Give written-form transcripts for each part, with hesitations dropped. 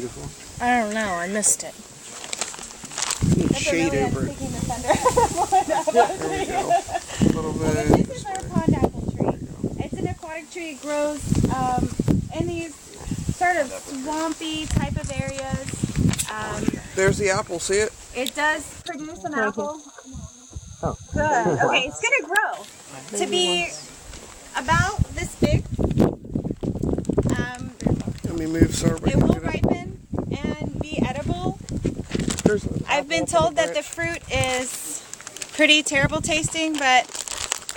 beautiful. I don't know. I missed it. Need shade over it. There we go. A little bit. Well, this is our pond apple tree. It's an aquatic tree. It grows in these sort of swampy type of areas. There's the apple. See it? It does produce an apple. Oh. Good. Okay, it's going to grow to be about this big. Let me move so everybody It can will get it. ripen and be edible. There's an I've been apple up told in the that the back. fruit is pretty terrible tasting, but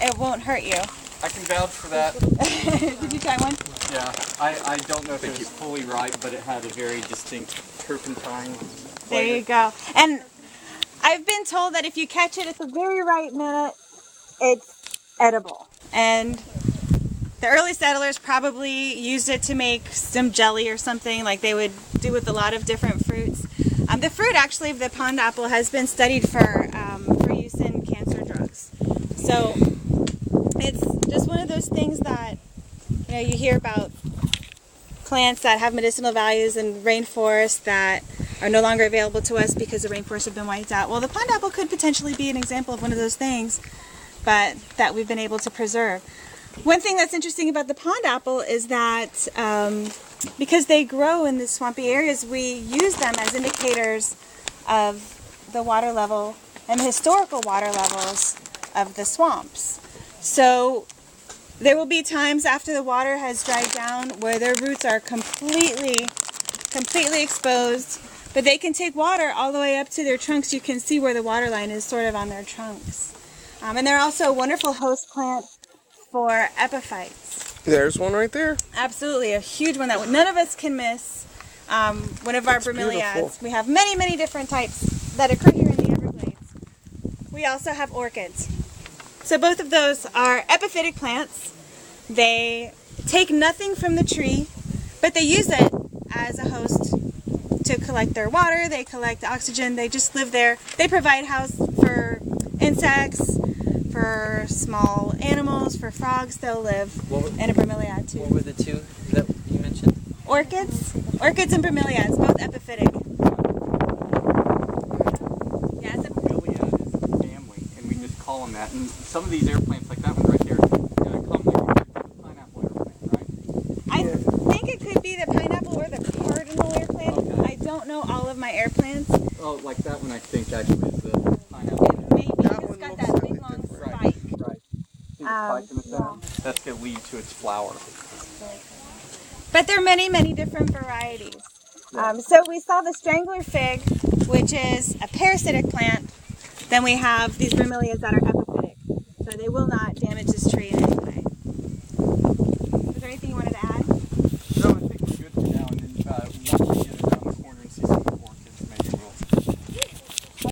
it won't hurt you. I can vouch for that. Did you try one? Yeah, I don't know if it was fully ripe, but it had a very distinct turpentine flavor. There you go. And I've been told that if you catch it at the very right minute, it's edible. And the early settlers probably used it to make some jelly or something like they would do with a lot of different fruits. The fruit actually of the pond apple has been studied for use in cancer drugs. So it's just one of those things that you hear about plants that have medicinal values in rainforests that are no longer available to us because the rainforests have been wiped out. Well, the pond apple could potentially be an example of one of those things, but that we've been able to preserve. One thing that's interesting about the pond apple is that because they grow in the swampy areas, we use them as indicators of the water level and the historical water levels of the swamps. So there will be times after the water has dried down where their roots are completely exposed, but they can take water all the way up to their trunks. You can see where the water line is sort of on their trunks. And they're also a wonderful host plant for epiphytes. There's one right there. Absolutely, a huge one that none of us can miss. One of our bromeliads. Beautiful. We have many different types that occur here in the Everglades. We also have orchids. So both of those are epiphytic plants. They take nothing from the tree, but they use it as a host to collect their water. They collect oxygen. They just live there. They provide house for insects, for small animals, for frogs. They'll live in a bromeliad too. What were the two that you mentioned? Orchids and bromeliads, both epiphytic. Yeah, it's a Bromeliad is a family, and we just call them that. And some of these air plants, like that one right there, commonly referred to as the pineapple air plant, right? I think it could be the pineapple or the cardinal air plant. Okay. I don't know all of my air plants. Oh, like that one I think actually is the pineapple. It may be. That It's one got looks that like big it long did, spike. Right. See the spike in the center? That's going to lead to its flower. But there are many different varieties. So we saw the strangler fig, which is a parasitic plant. Then we have these bromeliads that are epiphytic. So they will not